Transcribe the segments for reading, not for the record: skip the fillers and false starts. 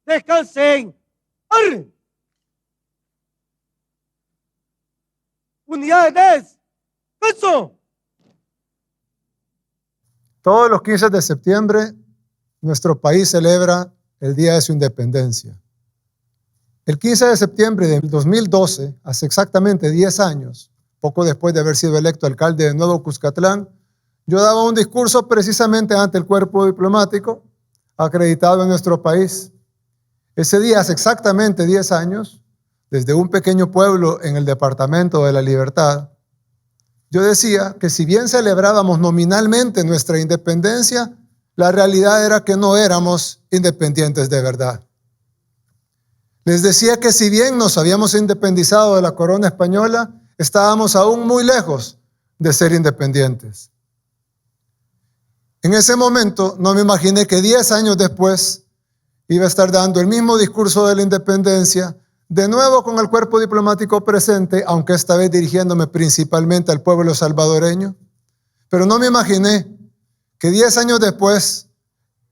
Descansen. ¡Arre! Unidades. ¡Eso! Todos los 15 de septiembre, nuestro país celebra el Día de su Independencia. El 15 de septiembre de 2012, hace exactamente 10 años, poco después de haber sido electo alcalde de Nuevo Cuscatlán, yo daba un discurso precisamente ante el cuerpo diplomático acreditado en nuestro país. Ese día, hace exactamente 10 años, desde un pequeño pueblo en el departamento de La Libertad, yo decía que si bien celebrábamos nominalmente nuestra independencia, la realidad era que no éramos independientes de verdad. Les decía que si bien nos habíamos independizado de la corona española, estábamos aún muy lejos de ser independientes. En ese momento no me imaginé que 10 años después iba a estar dando el mismo discurso de la independencia, de nuevo con el cuerpo diplomático presente, aunque esta vez dirigiéndome principalmente al pueblo salvadoreño. Pero no me imaginé que 10 años después,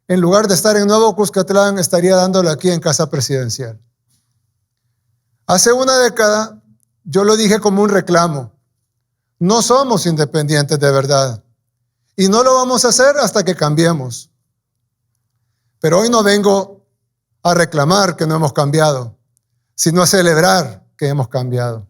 en lugar de estar en Nuevo Cuscatlán, estaría dándolo aquí en Casa Presidencial. Hace una década yo lo dije como un reclamo. No somos independientes de verdad y no lo vamos a hacer hasta que cambiemos. Pero hoy no vengo a reclamar que no hemos cambiado, sino a celebrar que hemos cambiado.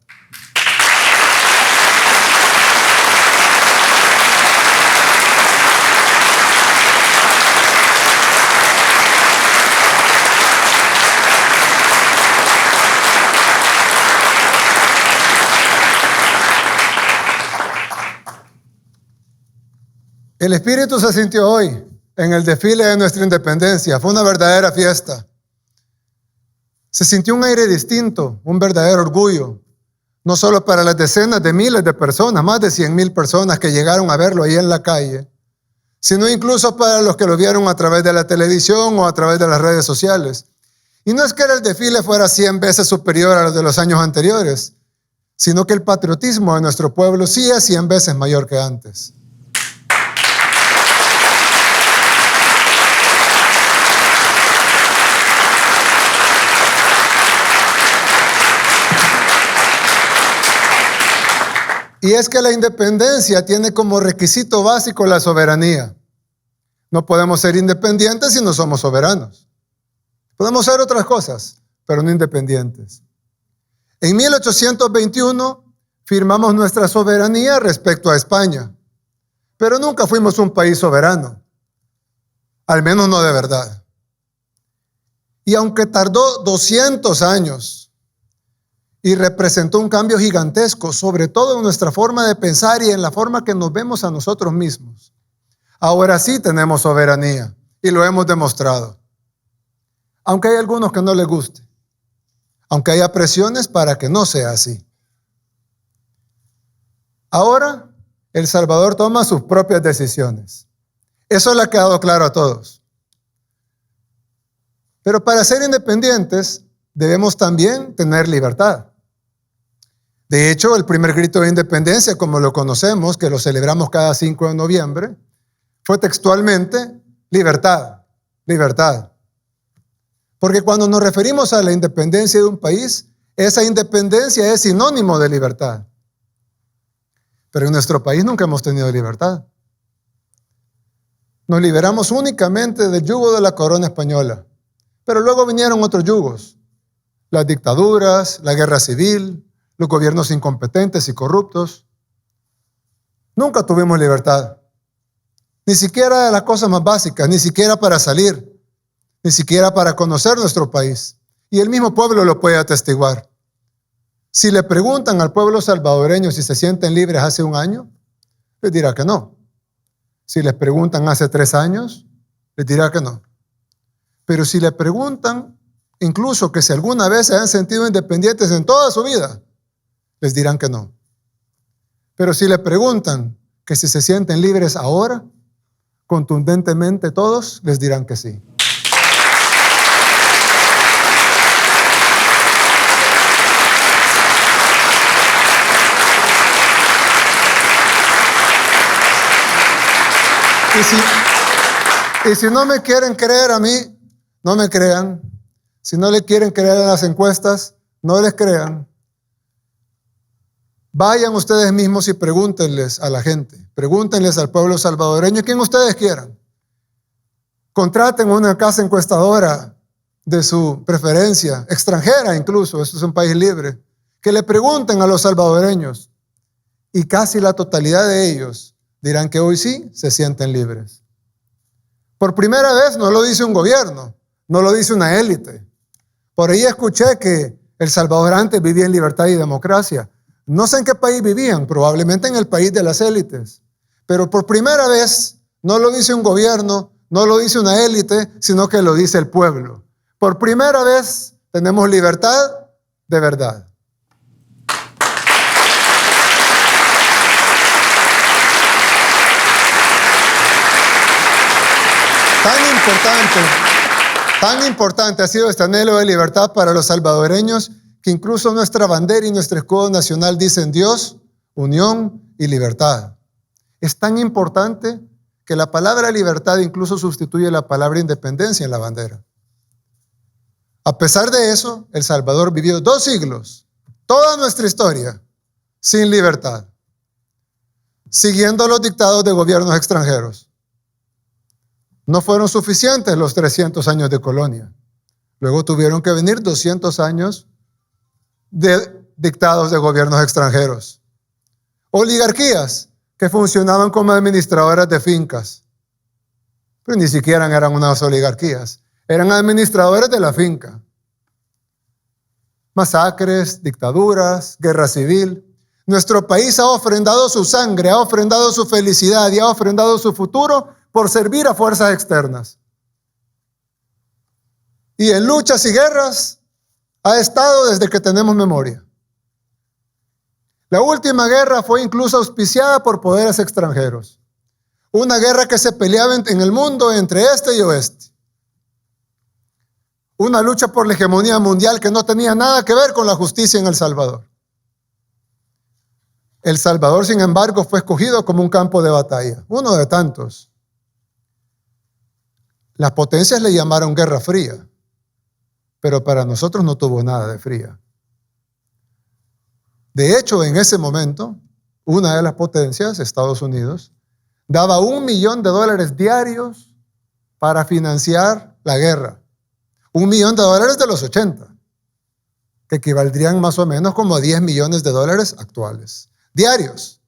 El espíritu se sintió hoy en el desfile de nuestra independencia. Fue una verdadera fiesta. Se sintió un aire distinto, un verdadero orgullo, no solo para las decenas de miles de personas, más de 100,000 personas que llegaron a verlo ahí en la calle, sino incluso para los que lo vieron a través de la televisión o a través de las redes sociales. Y no es que el desfile fuera 100 veces superior a los de los años anteriores, sino que el patriotismo de nuestro pueblo sí es 100 veces mayor que antes. Y es que la independencia tiene como requisito básico la soberanía. No podemos ser independientes si no somos soberanos. Podemos ser otras cosas, pero no independientes. En 1821 firmamos nuestra soberanía respecto a España, pero nunca fuimos un país soberano, al menos no de verdad. Y aunque tardó 200 años, y representó un cambio gigantesco, sobre todo en nuestra forma de pensar y en la forma que nos vemos a nosotros mismos. Ahora sí tenemos soberanía y lo hemos demostrado. Aunque hay algunos que no les guste, aunque haya presiones para que no sea así. Ahora, El Salvador toma sus propias decisiones. Eso le ha quedado claro a todos. Pero para ser independientes, debemos también tener libertad. De hecho, el primer grito de independencia, como lo conocemos, que lo celebramos cada 5 de noviembre, fue textualmente libertad, libertad. Porque cuando nos referimos a la independencia de un país, esa independencia es sinónimo de libertad. Pero en nuestro país nunca hemos tenido libertad. Nos liberamos únicamente del yugo de la corona española. Pero luego vinieron otros yugos, las dictaduras, la guerra civil, los gobiernos incompetentes y corruptos. Nunca tuvimos libertad, ni siquiera de las cosas más básicas, ni siquiera para salir, ni siquiera para conocer nuestro país. Y el mismo pueblo lo puede atestiguar. Si le preguntan al pueblo salvadoreño si se sienten libres hace un año, les dirá que no. Si les preguntan hace 3 años, les dirá que no. Pero si le preguntan incluso que si alguna vez se han sentido independientes en toda su vida, les dirán que no. Pero si le preguntan que si se sienten libres ahora, contundentemente todos les dirán que sí. Y si no me quieren creer a mí, no me crean, Si no le quieren creer en las encuestas, no les crean. Vayan ustedes mismos y pregúntenles a la gente, pregúntenles al pueblo salvadoreño, quien ustedes quieran. Contraten una casa encuestadora de su preferencia, extranjera incluso, esto es un país libre, que le pregunten a los salvadoreños y casi la totalidad de ellos dirán que hoy sí se sienten libres. Por primera vez no lo dice un gobierno, no lo dice una élite. Por ahí escuché que El Salvador antes vivía en libertad y democracia. No sé en qué país vivían, probablemente en el país de las élites. Pero por primera vez no lo dice un gobierno, no lo dice una élite, sino que lo dice el pueblo. Por primera vez tenemos libertad de verdad. Tan importante ha sido este anhelo de libertad para los salvadoreños que incluso nuestra bandera y nuestro escudo nacional dicen Dios, unión y libertad. Es tan importante que la palabra libertad incluso sustituye la palabra independencia en la bandera. A pesar de eso, El Salvador vivió 2 siglos, toda nuestra historia, sin libertad, siguiendo los dictados de gobiernos extranjeros. No fueron suficientes los 300 años de colonia. Luego tuvieron que venir 200 años de dictados de gobiernos extranjeros. Oligarquías que funcionaban como administradoras de fincas. Pero ni siquiera eran unas oligarquías. Eran administradores de la finca. Masacres, dictaduras, guerra civil. Nuestro país ha ofrendado su sangre, ha ofrendado su felicidad y ha ofrendado su futuro por servir a fuerzas externas. Y en luchas y guerras ha estado desde que tenemos memoria. La última guerra fue incluso auspiciada por poderes extranjeros. Una guerra que se peleaba en el mundo entre este y oeste. Una lucha por la hegemonía mundial que no tenía nada que ver con la justicia en El Salvador. El Salvador, sin embargo, fue escogido como un campo de batalla, uno de tantos. Las potencias le llamaron Guerra Fría, pero para nosotros no tuvo nada de fría. De hecho, en ese momento, una de las potencias, Estados Unidos, daba $1 millón diarios para financiar la guerra. $1 millón de los 80, que equivaldrían más o menos como a $10 millones actuales. Diarios.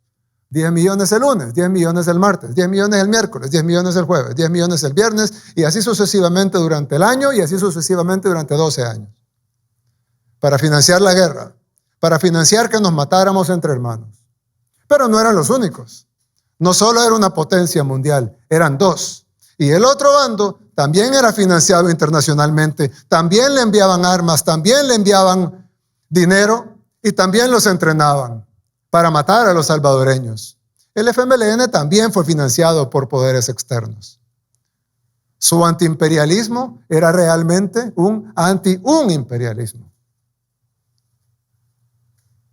10 millones el lunes, 10 millones el martes, 10 millones el miércoles, 10 millones el jueves, 10 millones el viernes, y así sucesivamente durante el año y así sucesivamente durante 12 años. Para financiar la guerra, para financiar que nos matáramos entre hermanos. Pero no eran los únicos. No solo era una potencia mundial, eran 2. Y el otro bando también era financiado internacionalmente, también le enviaban armas, también le enviaban dinero y también los entrenaban para matar a los salvadoreños. El FMLN también fue financiado por poderes externos. Su antiimperialismo era realmente un imperialismo.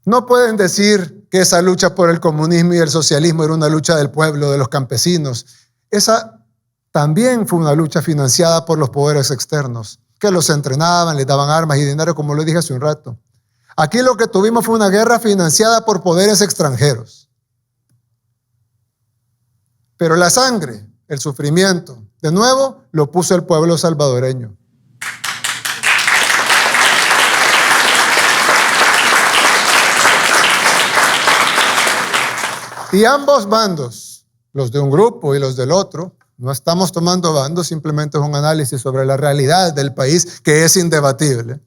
No pueden decir que esa lucha por el comunismo y el socialismo era una lucha del pueblo, de los campesinos. Esa también fue una lucha financiada por los poderes externos, que los entrenaban, les daban armas y dinero, como lo dije hace un rato. Aquí lo que tuvimos fue una guerra financiada por poderes extranjeros. Pero la sangre, el sufrimiento, de nuevo, lo puso el pueblo salvadoreño. Y ambos bandos, los de un grupo y los del otro, no estamos tomando bandos, simplemente es un análisis sobre la realidad del país que es indebatible,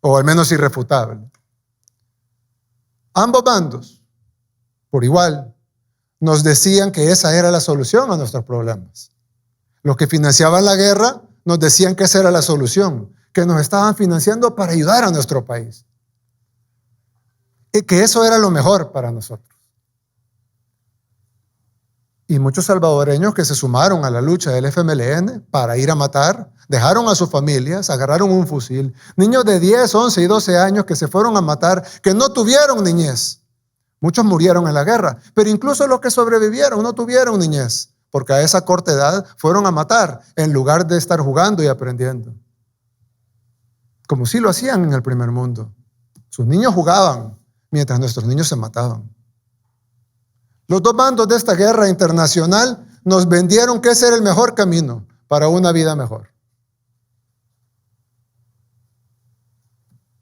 o al menos irrefutable. Ambos bandos, por igual, nos decían que esa era la solución a nuestros problemas. Los que financiaban la guerra nos decían que esa era la solución, que nos estaban financiando para ayudar a nuestro país. Y que eso era lo mejor para nosotros. Y muchos salvadoreños que se sumaron a la lucha del FMLN para ir a matar, dejaron a sus familias, agarraron un fusil. Niños de 10, 11 y 12 años que se fueron a matar, que no tuvieron niñez. Muchos murieron en la guerra, pero incluso los que sobrevivieron no tuvieron niñez, porque a esa corta edad fueron a matar en lugar de estar jugando y aprendiendo. como sí lo hacían en el primer mundo. Sus niños jugaban mientras nuestros niños se mataban. Los dos bandos de esta guerra internacional nos vendieron que ese era el mejor camino para una vida mejor.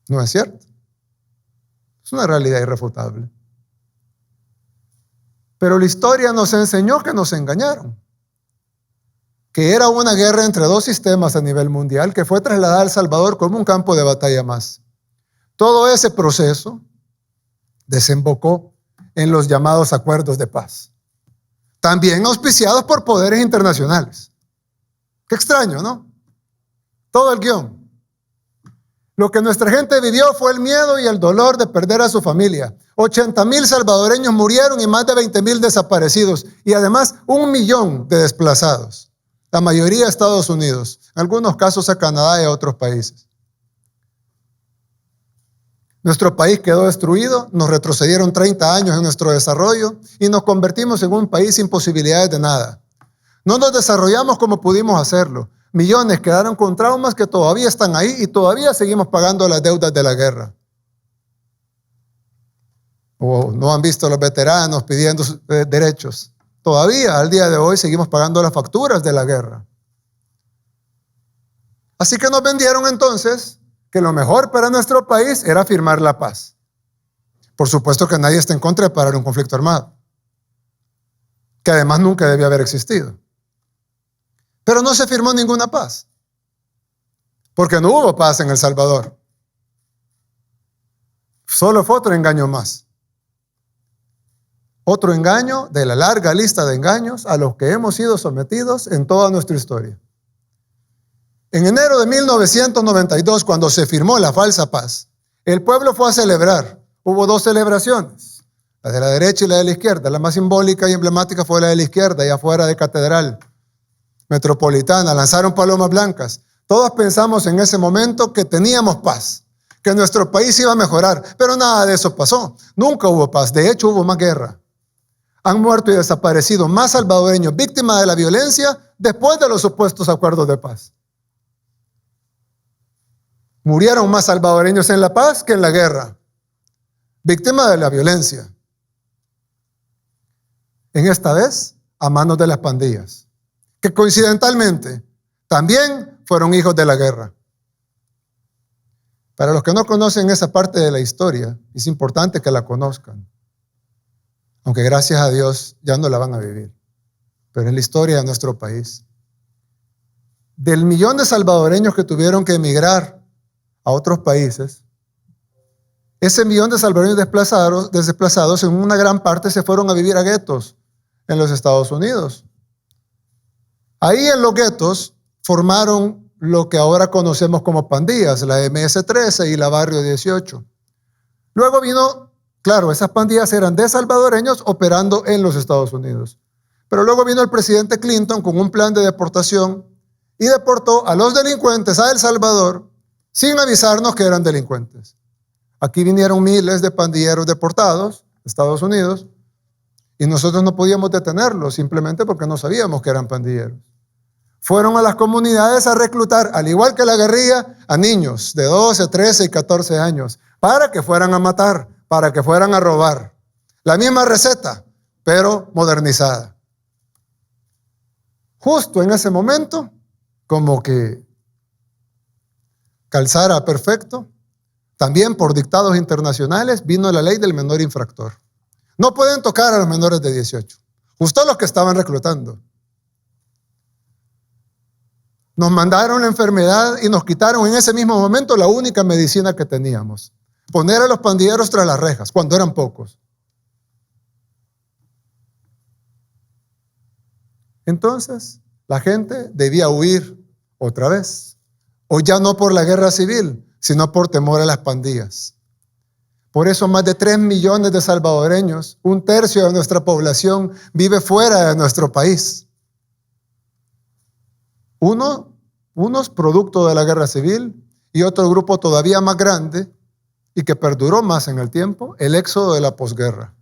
¿No es cierto? Es una realidad irrefutable. Pero la historia nos enseñó que nos engañaron, que era una guerra entre dos sistemas a nivel mundial que fue trasladada a El Salvador como un campo de batalla más. Todo ese proceso desembocó en los llamados acuerdos de paz, también auspiciados por poderes internacionales. Qué extraño, ¿no? Todo el guión. Lo que nuestra gente vivió fue el miedo y el dolor de perder a su familia. 80,000 salvadoreños murieron y más de 20,000 desaparecidos, y además 1 millón de desplazados, la mayoría a Estados Unidos, en algunos casos a Canadá y a otros países. Nuestro país quedó destruido, nos retrocedieron 30 años en nuestro desarrollo y nos convertimos en un país sin posibilidades de nada. No nos desarrollamos como pudimos hacerlo. Millones quedaron con traumas que todavía están ahí y todavía seguimos pagando las deudas de la guerra. O no han visto a los veteranos pidiendo derechos. Todavía al día de hoy seguimos pagando las facturas de la guerra. Así que nos vendieron entonces que lo mejor para nuestro país era firmar la paz. Por supuesto que nadie está en contra de parar un conflicto armado, que además nunca debió haber existido. Pero no se firmó ninguna paz, porque no hubo paz en El Salvador. Solo fue otro engaño más. Otro engaño de la larga lista de engaños a los que hemos sido sometidos en toda nuestra historia. En enero de 1992, cuando se firmó la falsa paz, el pueblo fue a celebrar. Hubo 2 celebraciones, la de la derecha y la de la izquierda. La más simbólica y emblemática fue la de la izquierda, allá afuera de Catedral Metropolitana. Lanzaron palomas blancas. Todos pensamos en ese momento que teníamos paz, que nuestro país iba a mejorar, pero nada de eso pasó. Nunca hubo paz, de hecho hubo más guerra. Han muerto y desaparecido más salvadoreños víctimas de la violencia después de los supuestos acuerdos de paz. Murieron más salvadoreños en la paz que en la guerra, víctimas de la violencia. En esta vez, a manos de las pandillas, que coincidentalmente también fueron hijos de la guerra. Para los que no conocen esa parte de la historia, es importante que la conozcan, aunque gracias a Dios ya no la van a vivir, pero es la historia de nuestro país. Del millón de salvadoreños que tuvieron que emigrar a otros países, ese millón de salvadoreños desplazados en una gran parte se fueron a vivir a guetos en los Estados Unidos. Ahí en los guetos formaron lo que ahora conocemos como pandillas, la MS-13 y la Barrio 18. Luego vino, claro, esas pandillas eran de salvadoreños operando en los Estados Unidos. Pero luego vino el presidente Clinton con un plan de deportación y deportó a los delincuentes a El Salvador sin avisarnos que eran delincuentes. Aquí vinieron miles de pandilleros deportados a Estados Unidos y nosotros no podíamos detenerlos simplemente porque no sabíamos que eran pandilleros. Fueron a las comunidades a reclutar, al igual que la guerrilla, a niños de 12, 13 y 14 años para que fueran a matar, para que fueran a robar. La misma receta, pero modernizada. Justo en ese momento, como que calzara perfecto, también por dictados internacionales vino la ley del menor infractor. No pueden tocar a los menores de 18, justo los que estaban reclutando. Nos mandaron la enfermedad y nos quitaron en ese mismo momento la única medicina que teníamos: poner a los pandilleros tras las rejas, cuando eran pocos. Entonces, la gente debía huir otra vez. O ya no por la guerra civil, sino por temor a las pandillas. Por eso más de 3 millones de salvadoreños, 1/3 de nuestra población, vive fuera de nuestro país. Unos producto de la guerra civil y otro grupo todavía más grande y que perduró más en el tiempo, el éxodo de la posguerra.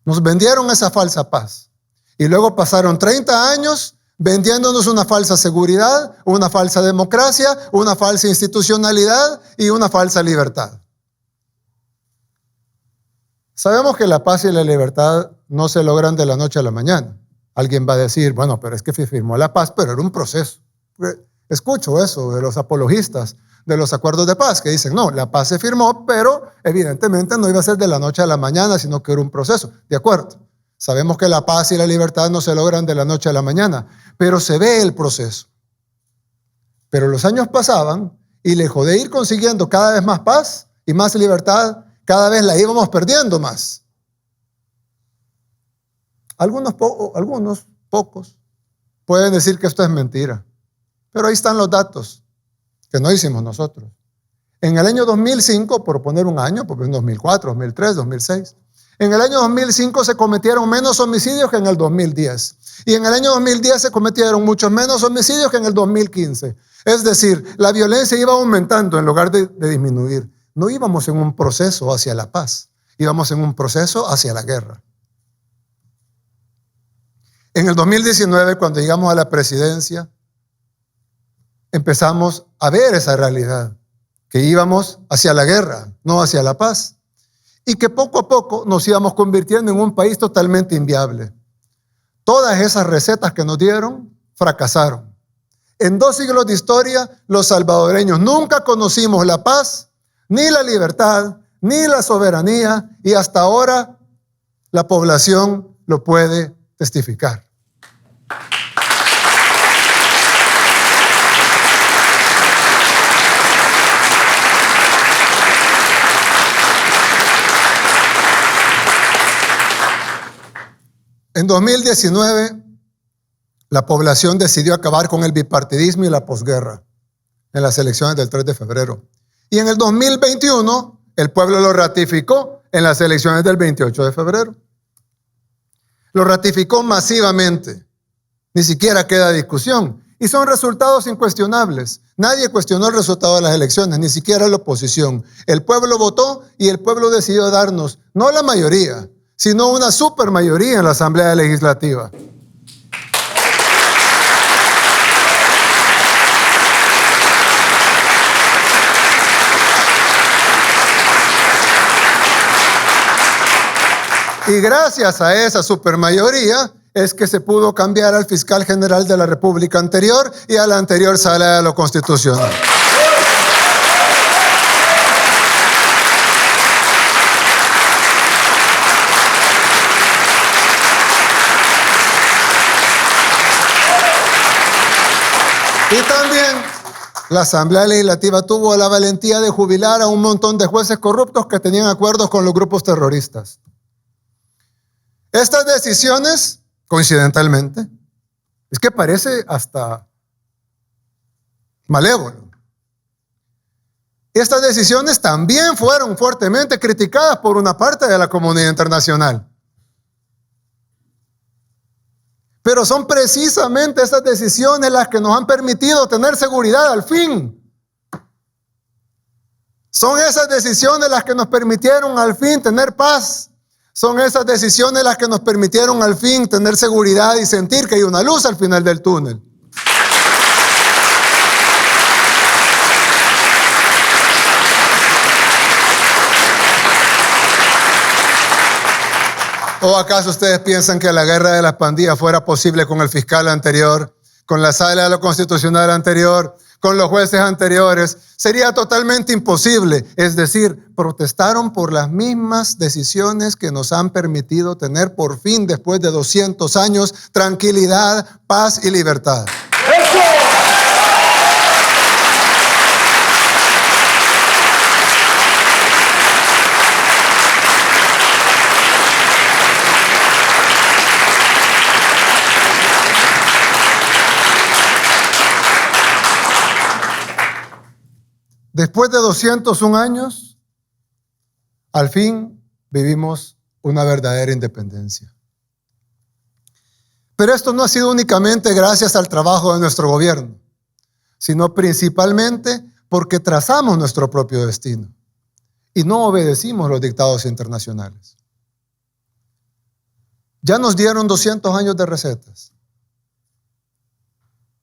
Nos vendieron esa falsa paz y luego pasaron 30 años vendiéndonos una falsa seguridad, una falsa democracia, una falsa institucionalidad y una falsa libertad. Sabemos que la paz y la libertad no se logran de la noche a la mañana. Alguien va a decir, bueno, pero es que se firmó la paz, pero era un proceso. Escucho eso de los apologistas de los acuerdos de paz, que dicen, no, la paz se firmó, pero evidentemente no iba a ser de la noche a la mañana, sino que era un proceso. De acuerdo, sabemos que la paz y la libertad no se logran de la noche a la mañana, pero se ve el proceso. Pero los años pasaban y lejos de ir consiguiendo cada vez más paz y más libertad, cada vez la íbamos perdiendo más. Algunos pocos pueden decir que esto es mentira, pero ahí están los datos que no hicimos nosotros. En el año 2005, por poner un año, porque en 2004, 2003, 2006, en el año 2005 se cometieron menos homicidios que en el 2010. Y en el año 2010 se cometieron muchos menos homicidios que en el 2015. Es decir, la violencia iba aumentando en lugar de disminuir. No íbamos en un proceso hacia la paz, íbamos en un proceso hacia la guerra. En el 2019, cuando llegamos a la presidencia, empezamos a ver esa realidad, que íbamos hacia la guerra, no hacia la paz, y que poco a poco nos íbamos convirtiendo en un país totalmente inviable. Todas esas recetas que nos dieron fracasaron. En 2 siglos de historia, los salvadoreños nunca conocimos la paz, ni la libertad, ni la soberanía, y hasta ahora la población lo puede testificar. En 2019, la población decidió acabar con el bipartidismo y la posguerra en las elecciones del 3 de febrero. Y en el 2021, el pueblo lo ratificó en las elecciones del 28 de febrero. Lo ratificó masivamente. Ni siquiera queda discusión. Y son resultados incuestionables. Nadie cuestionó el resultado de las elecciones, ni siquiera la oposición. El pueblo votó y el pueblo decidió darnos, no la mayoría, sino una supermayoría en la Asamblea Legislativa. Y gracias a esa supermayoría es que se pudo cambiar al fiscal general de la República anterior y a la anterior Sala de lo Constitucional. Y también la Asamblea Legislativa tuvo la valentía de jubilar a un montón de jueces corruptos que tenían acuerdos con los grupos terroristas. Estas decisiones, coincidentalmente, es que parece hasta malévolo. Estas decisiones también fueron fuertemente criticadas por una parte de la comunidad internacional. Pero son precisamente esas decisiones las que nos han permitido tener seguridad al fin. Son esas decisiones las que nos permitieron al fin tener paz. Son esas decisiones las que nos permitieron al fin tener seguridad y sentir que hay una luz al final del túnel. ¿O acaso ustedes piensan que la guerra de las pandillas fuera posible con el fiscal anterior, con la Sala de lo Constitucional anterior, con los jueces anteriores? Sería totalmente imposible. Es decir, protestaron por las mismas decisiones que nos han permitido tener por fin, después de 200 años, tranquilidad, paz y libertad. Después de 201 años, al fin vivimos una verdadera independencia. Pero esto no ha sido únicamente gracias al trabajo de nuestro gobierno, sino principalmente porque trazamos nuestro propio destino y no obedecimos los dictados internacionales. Ya nos dieron 200 años de recetas.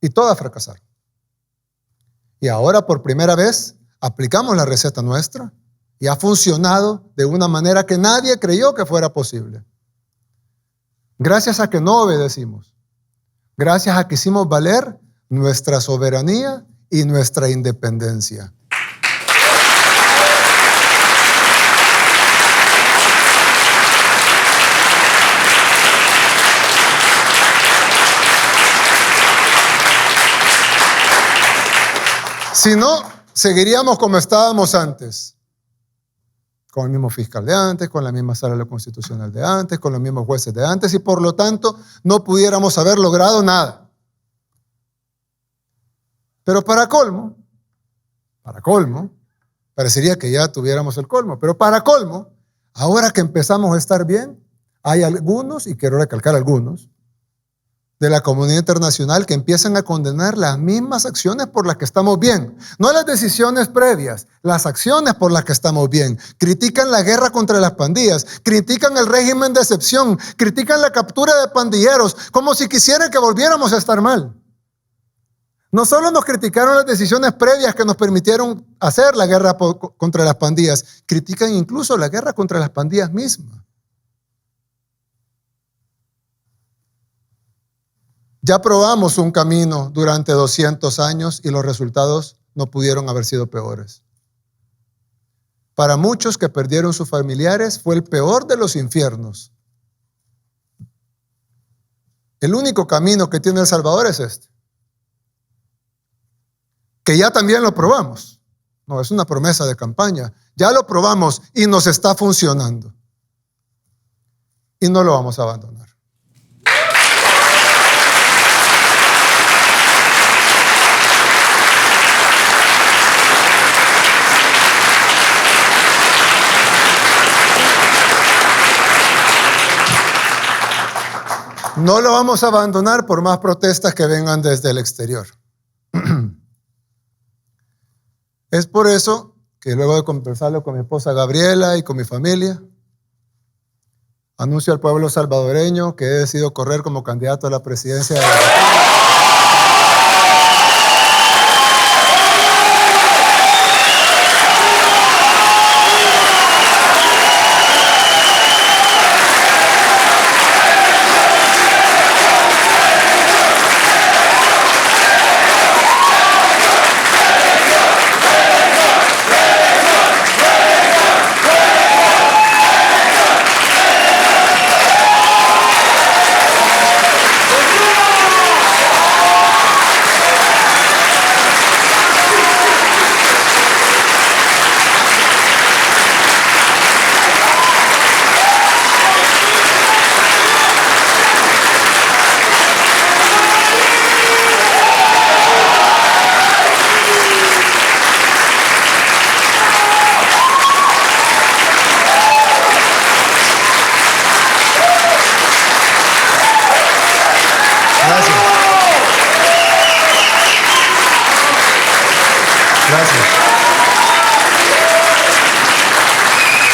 Y todas fracasaron. Y ahora por primera vez aplicamos la receta nuestra y ha funcionado de una manera que nadie creyó que fuera posible. Gracias a que no obedecimos. Gracias a que hicimos valer nuestra soberanía y nuestra independencia. Si no, seguiríamos como estábamos antes. Con el mismo fiscal de antes, con la misma sala constitucional de antes, con los mismos jueces de antes, y por lo tanto no pudiéramos haber logrado nada. Pero para colmo, parecería que ya tuviéramos el colmo, pero para colmo, ahora que empezamos a estar bien, hay algunos, y quiero recalcar algunos, de la comunidad internacional que empiezan a condenar las mismas acciones por las que estamos bien. No las decisiones previas, las acciones por las que estamos bien. Critican la guerra contra las pandillas, critican el régimen de excepción, critican la captura de pandilleros, como si quisieran que volviéramos a estar mal. No solo nos criticaron las decisiones previas que nos permitieron hacer la guerra contra las pandillas, critican incluso la guerra contra las pandillas mismas. Ya probamos un camino durante 200 años y los resultados no pudieron haber sido peores. Para muchos que perdieron sus familiares fue el peor de los infiernos. El único camino que tiene El Salvador es este. Que ya también lo probamos. No, es una promesa de campaña. Ya lo probamos y nos está funcionando. Y no lo vamos a abandonar. No lo vamos a abandonar por más protestas que vengan desde el exterior. Es por eso que luego de conversarlo con mi esposa Gabriela y con mi familia, anuncio al pueblo salvadoreño que he decidido correr como candidato a la presidencia de la República.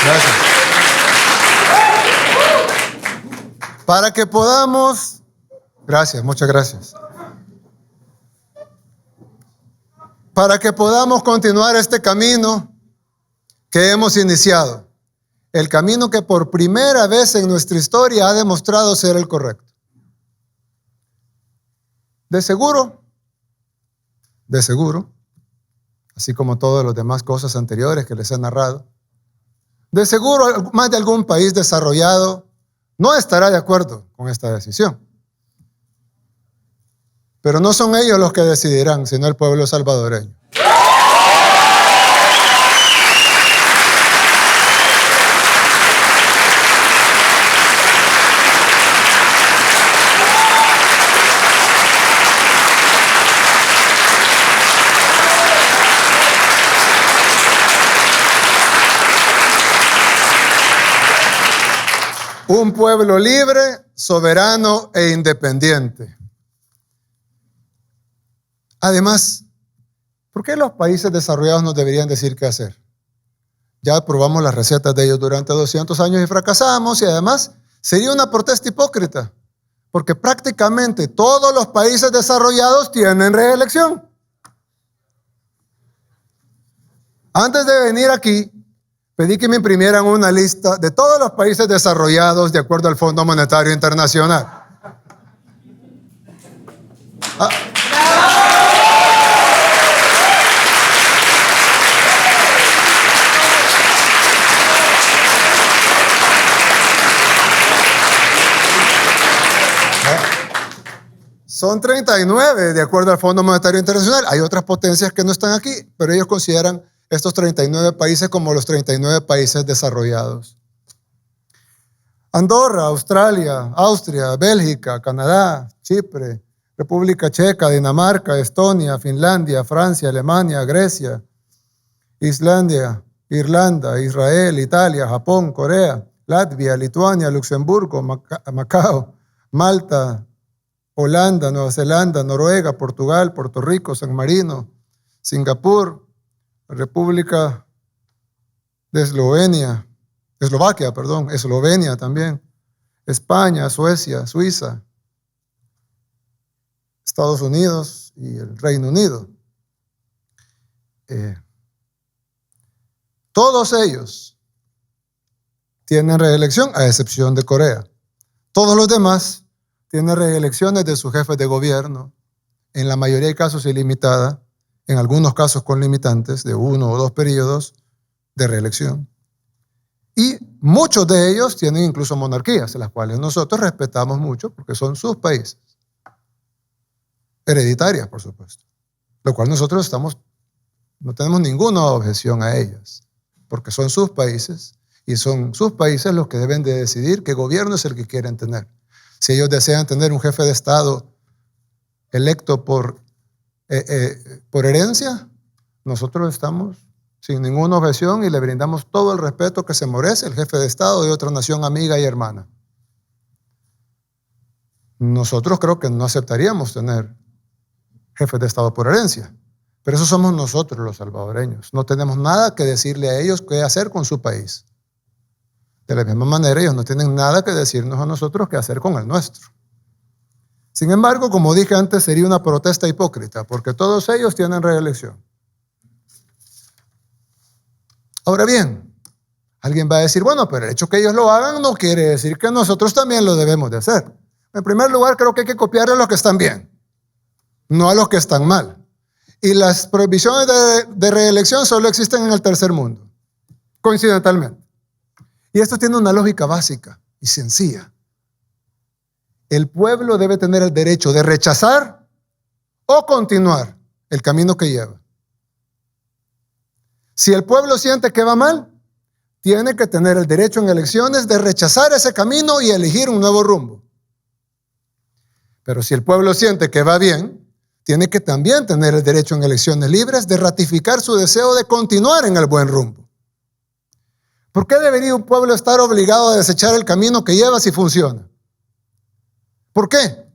Gracias. Para que podamos, gracias, muchas gracias. Para que podamos continuar este camino que hemos iniciado, el camino que por primera vez en nuestra historia ha demostrado ser el correcto. De seguro, así como todas las demás cosas anteriores que les he narrado, de seguro más de algún país desarrollado no estará de acuerdo con esta decisión. Pero no son ellos los que decidirán, sino el pueblo salvadoreño. Un pueblo libre, soberano e independiente. Además, ¿por qué los países desarrollados nos deberían decir qué hacer? Ya probamos las recetas de ellos durante 200 años y fracasamos, y además sería una protesta hipócrita, Porque prácticamente todos los países desarrollados tienen reelección. Antes de venir aquí, pedí que me imprimieran una lista de todos los países desarrollados de acuerdo al Fondo Monetario Internacional. Son 39 de acuerdo al Fondo Monetario Internacional. Hay otras potencias que no están aquí, pero ellos consideran estos 39 países como los 39 países desarrollados. Andorra, Australia, Austria, Bélgica, Canadá, Chipre, República Checa, Dinamarca, Estonia, Finlandia, Francia, Alemania, Grecia, Islandia, Irlanda, Israel, Italia, Japón, Corea, Latvia, Lituania, Luxemburgo, Macao, Malta, Holanda, Nueva Zelanda, Noruega, Portugal, Puerto Rico, San Marino, Singapur, República de Eslovenia también, España, Suecia, Suiza, Estados Unidos y el Reino Unido. Todos ellos tienen reelección, a excepción de Corea. Todos los demás tienen reelecciones de sus jefes de gobierno, en la mayoría de casos ilimitada, en algunos casos con limitantes de 1 o 2 periodos de reelección. Y muchos de ellos tienen incluso monarquías, las cuales nosotros respetamos mucho porque son sus países. Hereditarias, por supuesto. Lo cual nosotros no tenemos ninguna objeción a ellas, porque son sus países y son sus países los que deben de decidir qué gobierno es el que quieren tener. Si ellos desean tener un jefe de Estado electo por herencia, nosotros estamos sin ninguna objeción y le brindamos todo el respeto que se merece el jefe de Estado de otra nación amiga y hermana. Nosotros creo que no aceptaríamos tener jefes de Estado por herencia, pero eso somos nosotros los salvadoreños. No tenemos nada que decirle a ellos qué hacer con su país. De la misma manera, ellos no tienen nada que decirnos a nosotros qué hacer con el nuestro. Sin embargo, como dije antes, sería una protesta hipócrita, porque todos ellos tienen reelección. Ahora bien, alguien va a decir, bueno, pero el hecho que ellos lo hagan no quiere decir que nosotros también lo debemos de hacer. En primer lugar, creo que hay que copiar a los que están bien, no a los que están mal. Y las prohibiciones de reelección solo existen en el tercer mundo, coincidentalmente. Y esto tiene una lógica básica y sencilla. El pueblo debe tener el derecho de rechazar o continuar el camino que lleva. Si el pueblo siente que va mal, tiene que tener el derecho en elecciones de rechazar ese camino y elegir un nuevo rumbo. Pero si el pueblo siente que va bien, tiene que también tener el derecho en elecciones libres de ratificar su deseo de continuar en el buen rumbo. ¿Por qué debería un pueblo estar obligado a desechar el camino que lleva si funciona? ¿Por qué?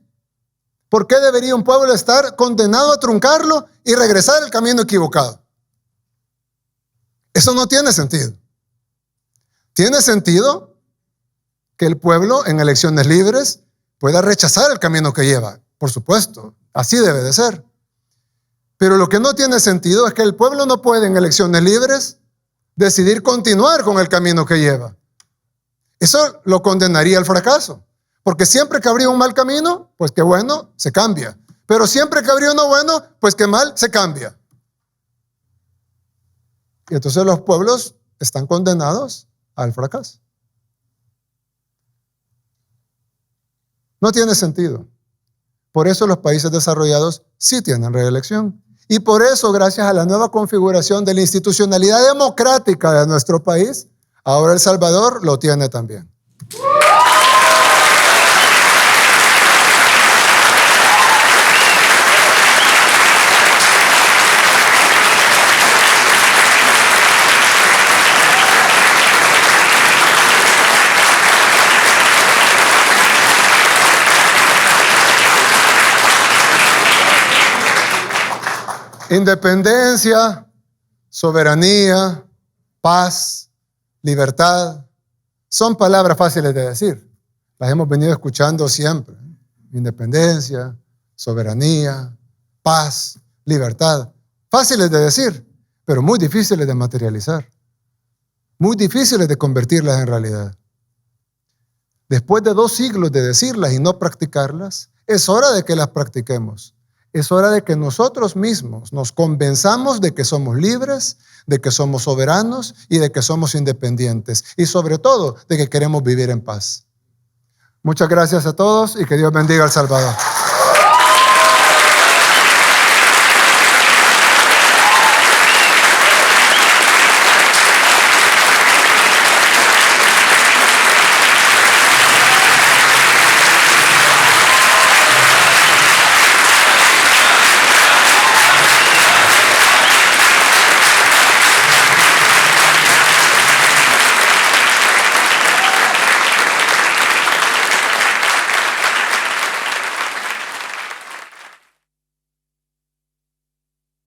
¿Por qué debería un pueblo estar condenado a truncarlo y regresar al camino equivocado? Eso no tiene sentido. Tiene sentido que el pueblo en elecciones libres pueda rechazar el camino que lleva. Por supuesto, así debe de ser. Pero lo que no tiene sentido es que el pueblo no puede en elecciones libres decidir continuar con el camino que lleva. Eso lo condenaría al fracaso. Porque siempre que habría un mal camino, pues qué bueno, se cambia. Pero siempre que habría uno bueno, pues qué mal, se cambia. Y entonces los pueblos están condenados al fracaso. No tiene sentido. Por eso los países desarrollados sí tienen reelección. Y por eso, gracias a la nueva configuración de la institucionalidad democrática de nuestro país, ahora El Salvador lo tiene también. Independencia, soberanía, paz, libertad, son palabras fáciles de decir. Las hemos venido escuchando siempre. independencia, soberanía, paz, libertad. Fáciles de decir, pero muy difíciles de materializar. Muy difíciles de convertirlas en realidad. Después de 2 siglos de decirlas y no practicarlas, es hora de que las practiquemos. Es hora de que nosotros mismos nos convenzamos de que somos libres, de que somos soberanos y de que somos independientes. Y sobre todo, de que queremos vivir en paz. Muchas gracias a todos y que Dios bendiga a El Salvador.